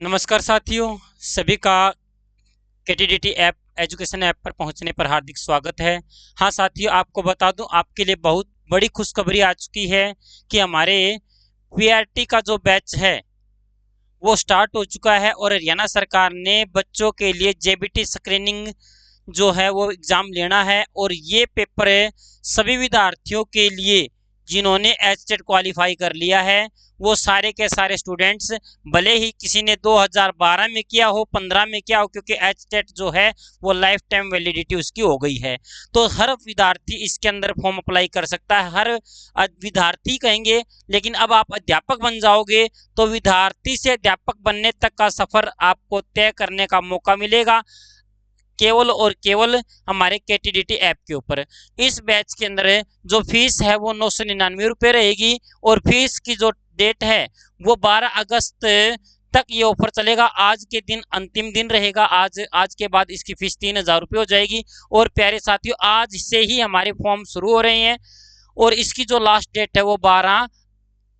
नमस्कार साथियों, सभी का केटीडीटी ऐप एजुकेशन ऐप पर पहुंचने पर हार्दिक स्वागत है। हाँ साथियों, आपको बता दूं, आपके लिए बहुत बड़ी खुशखबरी आ चुकी है कि हमारे पीआरटी का जो बैच है वो स्टार्ट हो चुका है और हरियाणा सरकार ने बच्चों के लिए जेबीटी स्क्रीनिंग जो है वो एग्जाम लेना है। और ये पेपर सभी विद्यार्थियों के लिए जिन्होंने एचटेट क्वालिफाई कर लिया है, वो सारे के सारे स्टूडेंट्स, भले ही किसी ने 2012 में किया हो, 15 में किया हो, क्योंकि एचटेट जो है वो लाइफ टाइम वैलिडिटी उसकी हो गई है, तो हर विद्यार्थी इसके अंदर फॉर्म अप्लाई कर सकता है। हर विद्यार्थी कहेंगे, लेकिन अब आप अध्यापक बन जाओगे तो विद्यार्थी से अध्यापक बनने तक का सफर आपको तय करने का मौका मिलेगा, केवल और केवल हमारे केटीडीटी ऐप के ऊपर। इस बैच के अंदर जो फीस है वो 999 रुपये रहेगी और फीस की जो डेट है वो 12 अगस्त तक ये ऑफर चलेगा। आज के दिन अंतिम दिन रहेगा। आज के बाद इसकी फीस 3000 रुपये हो जाएगी। और प्यारे साथियों, आज से ही हमारे फॉर्म शुरू हो रहे हैं और इसकी जो लास्ट डेट है वो 12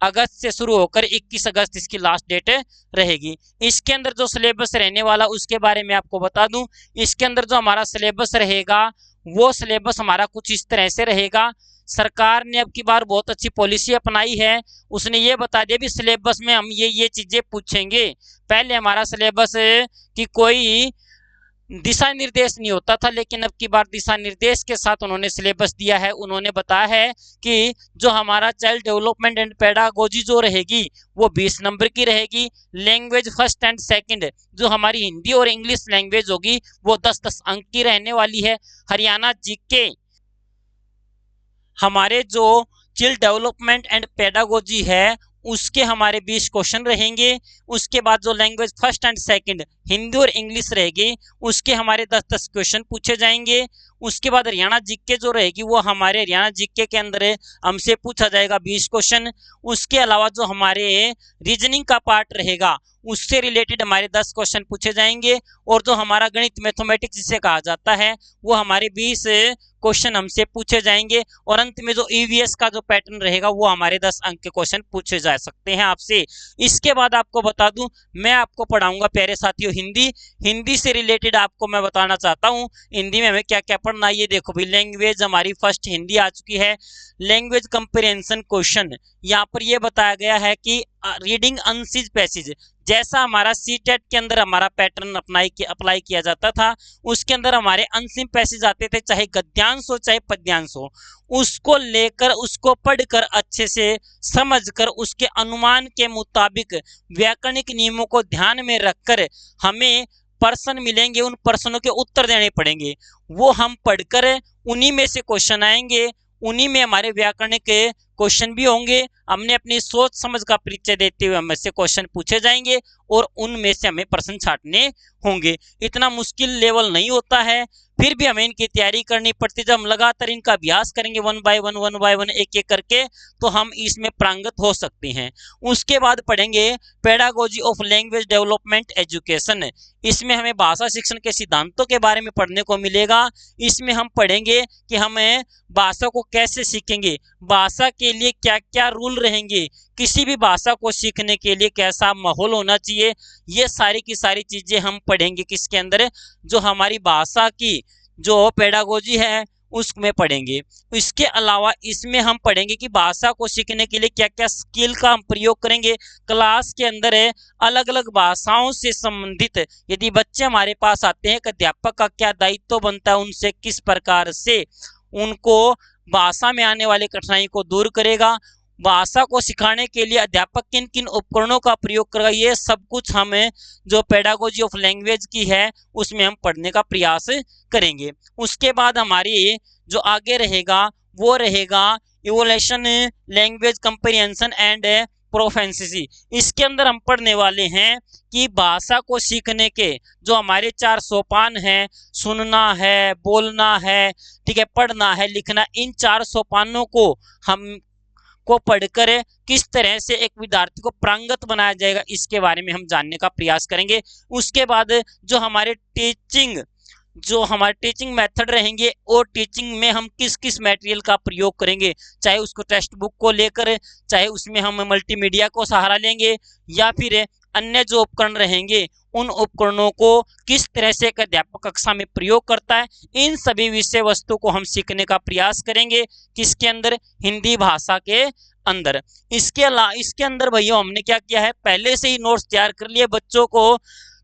अगस्त से शुरू होकर 21 अगस्त इसकी लास्ट डेट रहेगी। इसके अंदर जो सिलेबस रहने वाला उसके बारे में आपको बता दूं। इसके अंदर जो हमारा सिलेबस रहेगा वो सिलेबस हमारा कुछ इस तरह से रहेगा। सरकार ने अब की बार बहुत अच्छी पॉलिसी अपनाई है। उसने ये बता दिया भी सिलेबस में हम ये चीजें पूछेंगे। पहले हमारा सिलेबस की कोई दिशा निर्देश नहीं होता था, लेकिन अब की बार दिशा निर्देश के साथ उन्होंने सिलेबस दिया है। उन्होंने बताया है कि जो हमारा चाइल्ड डेवलपमेंट एंड पेडागोजी जो रहेगी वो 20 नंबर की रहेगी। लैंग्वेज फर्स्ट एंड सेकंड जो हमारी हिंदी और इंग्लिश लैंग्वेज होगी वो 10-10 अंक की रहने वाली है। हरियाणा जीके हमारे जो चाइल्ड डेवलपमेंट एंड पेडागोजी है उसके हमारे 20 क्वेश्चन रहेंगे। उसके बाद जो language first and second Hindi और इंग्लिश रहेगी उसके हमारे 10-10 क्वेश्चन पूछे जाएंगे। उसके बाद हरियाणा जीके जो रहेगी वो हमारे हरियाणा जीके के अंदर हमसे पूछा जाएगा 20 क्वेश्चन। उसके अलावा जो हमारे रीजनिंग का पार्ट रहेगा उससे रिलेटेड हमारे 10 क्वेश्चन पूछे जाएंगे। और जो हमारा गणित मैथमेटिक्स जिसे कहा जाता है वो हमारे 20 क्वेश्चन हमसे पूछे जाएंगे। और अंत में जो ईवीएस का जो पैटर्न रहेगा वो हमारे 10 अंक के क्वेश्चन पूछे जा सकते हैं आपसे। इसके बाद आपको बता दूं, मैं आपको पढ़ाऊंगा प्यारे साथियों हिंदी। हिंदी से रिलेटेड आपको मैं बताना चाहता हूं हिंदी में हमें क्या क्या पढ़ना है। ये देखो भाई, लैंग्वेज हमारी फर्स्ट हिंदी आ चुकी है। लैंग्वेज कंप्रिहेंशन क्वेश्चन यहाँ पर ये बताया गया है कि रीडिंग अनसीज पैसेज, जैसा हमारा सीटेट के अंदर हमारा पैटर्न अप्लाई किया जाता था, उसके अंदर हमारे अनसीम पैसेज आते थे, चाहे गद्यांश हो चाहे पद्यांश हो, उसको लेकर उसको पढ़कर अच्छे से समझकर उसके अनुमान के मुताबिक व्याकरणिक नियमों को ध्यान में रखकर हमें प्रश्न मिलेंगे। उन प्रश्नों के उत्तर देने पड़ेंगे, वो हम पढ़कर उन्हीं में से क्वेश्चन आएंगे, उन्हीं में हमारे व्याकरण के क्वेश्चन भी होंगे। हमने अपनी सोच समझ का परिचय देते हुए हमसे क्वेश्चन पूछे जाएंगे और उनमें से हमें प्रश्न छाटने होंगे। इतना मुश्किल लेवल नहीं होता है, फिर भी हमें इनकी तैयारी करनी पड़ती है। जब हम लगातार इनका अभ्यास करेंगे वन बाय वन एक एक करके, तो हम इसमें प्रांगत हो सकते हैं। उसके बाद पढ़ेंगे pedagogy of language development education. इसमें हमें भाषा शिक्षण के सिद्धांतों के बारे में पढ़ने को मिलेगा। इसमें हम पढ़ेंगे कि हमें भाषा को कैसे सीखेंगे, भाषा के लिए क्या क्या रूल रहेंगे, किसी भी भाषा को सीखने के लिए कैसा माहौल होना चाहिए। ये सारी की सारी चीजें हम पढ़ेंगे किसके अंदर, जो हमारी भाषा की जो पेडागोजी है उसमें पढ़ेंगे। इसके अलावा इसमें हम पढ़ेंगे कि भाषा को सीखने के लिए क्या क्या स्किल का हम प्रयोग करेंगे। क्लास के अंदर है अलग अलग भाषाओं से संबंधित यदि बच्चे हमारे पास आते हैं, अध्यापक का क्या दायित्व बनता है, उनसे किस प्रकार से उनको भाषा में आने वाली कठिनाई को दूर करेगा, भाषा को सिखाने के लिए अध्यापक किन किन उपकरणों का प्रयोग करेगा, ये सब कुछ हमें जो पेडागोजी ऑफ लैंग्वेज की है उसमें हम पढ़ने का प्रयास करेंगे। उसके बाद हमारी जो आगे रहेगा वो रहेगा evolution language comprehension and proficiency. इसके अंदर हम पढ़ने वाले हैं कि भाषा को सीखने के जो हमारे 4 सोपान हैं, सुनना है, बोलना है, ठीक है, पढ़ना है, लिखना, इन 4 सोपानों को हम को पढ़कर किस तरह से एक विद्यार्थी को प्रांगत बनाया जाएगा इसके बारे में हम जानने का प्रयास करेंगे। उसके बाद जो हमारे टीचिंग मेथड रहेंगे और टीचिंग में हम किस किस मटेरियल का प्रयोग करेंगे, चाहे उसको टेक्स्ट बुक को लेकर, चाहे उसमें हम मल्टीमीडिया को सहारा लेंगे या फिर अन्य जो उपकरण रहेंगे उन उपकरणों को किस तरह से एक अध्यापक कक्षा में प्रयोग करता है, इन सभी विषय वस्तु को हम सीखने का प्रयास करेंगे। किसके अंदर? हिंदी भाषा के अंदर। इसके अंदर भैया हमने क्या किया है, पहले से ही नोट्स तैयार कर लिए। बच्चों को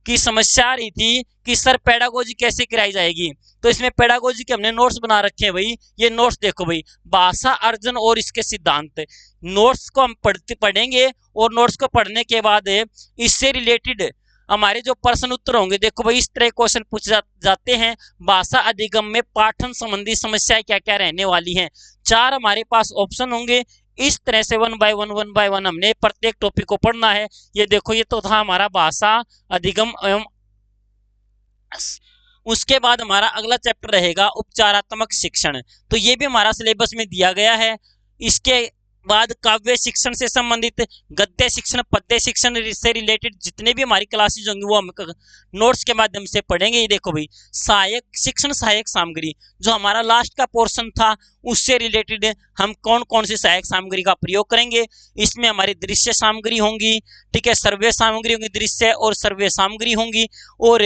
की समस्या आ रही थी कि सर पेडागोजी कैसे कराई जाएगी, तो इसमें पेडागोजी के हमने नोट्स बना रखे हैं भाई। ये नोट्स देखो भाई, भाषा अर्जन और इसके सिद्धांत। नोट्स को हम पढ़ेंगे और नोट्स को पढ़ने के बाद इससे रिलेटेड हमारे जो प्रश्न उत्तर होंगे, देखो भाई इस तरह क्वेश्चन पूछे जाते हैं। भाषा अधिगम में पाठन संबंधी समस्याएं क्या क्या रहने वाली हैं, 4 हमारे पास ऑप्शन होंगे। इस तरह से वन बाय वन हमने प्रत्येक टॉपिक को पढ़ना है। ये देखो, ये तो था हमारा भाषा अधिगम एवं उसके बाद हमारा अगला चैप्टर रहेगा उपचारात्मक शिक्षण, तो ये भी हमारा सिलेबस में दिया गया है। इसके बाद काव्य शिक्षण से संबंधित, गद्य शिक्षण, पद्य शिक्षण से रिलेटेड जितने भी हमारी क्लासेज होंगी वो हम नोट्स के माध्यम से पढ़ेंगे। ये देखो भाई, सहायक शिक्षण, सहायक सामग्री, जो हमारा लास्ट का पोर्शन था उससे रिलेटेड हम कौन कौन सी सहायक सामग्री का प्रयोग करेंगे। इसमें हमारी दृश्य सामग्री होंगी, ठीक है, सर्वे सामग्री होंगी, दृश्य और सर्वे सामग्री होंगी, और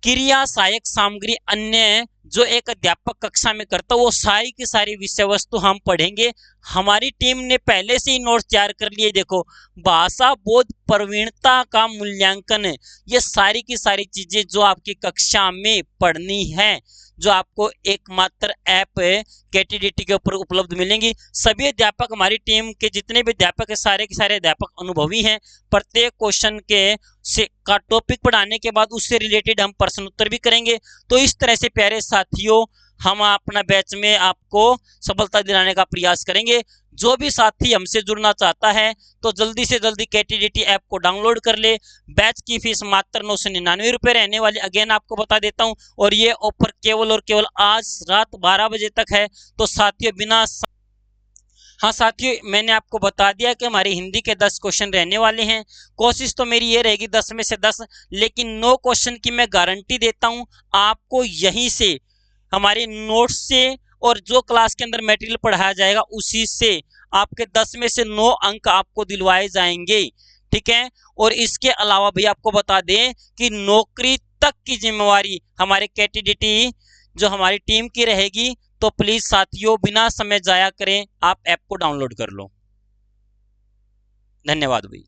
क्रिया सहायक सामग्री अन्य जो एक अध्यापक कक्षा में करता है, वो सारी की सारी विषय वस्तु हम पढ़ेंगे। हमारी टीम ने पहले से ही नोट्स तैयार कर लिए। देखो, भाषा बोध प्रवीणता का मूल्यांकन, ये सारी की सारी चीजें जो आपकी कक्षा में पढ़नी है, जो आपको एकमात्र ऐप KTDT के ऊपर उपलब्ध मिलेंगी। सभी अध्यापक, हमारी टीम के जितने भी अध्यापक है, सारे के सारे अध्यापक अनुभवी हैं। प्रत्येक क्वेश्चन का टॉपिक पढ़ाने के बाद उससे रिलेटेड हम प्रश्न उत्तर भी करेंगे। तो इस तरह से प्यारे साथियों, हम अपना बैच में आपको सफलता दिलाने का प्रयास करेंगे। जो भी साथी हमसे जुड़ना चाहता है तो जल्दी से जल्दी KTDT ऐप को डाउनलोड कर ले। बैच की फीस मात्र 999 रुपये रहने वाली, अगेन आपको बता देता हूं, और ये ऑफर केवल और केवल आज रात 12 बजे तक है। तो साथियों बिना हाँ साथियों, मैंने आपको बता दिया कि हमारी हिंदी के 10 क्वेश्चन रहने वाले हैं। कोशिश तो मेरी ये रहेगी 10 में से 10, लेकिन 9 क्वेश्चन की मैं गारंटी देता हूं आपको। यहीं से हमारे नोट्स से और जो क्लास के अंदर मटेरियल पढ़ाया जाएगा उसी से आपके 10 में से 9 अंक आपको दिलवाए जाएंगे, ठीक है। और इसके अलावा भी आपको बता दें कि नौकरी तक की जिम्मेवारी हमारे KTDT जो हमारी टीम की रहेगी। तो प्लीज साथियों, बिना समय जाया करें, आप ऐप को डाउनलोड कर लो। धन्यवाद भाई।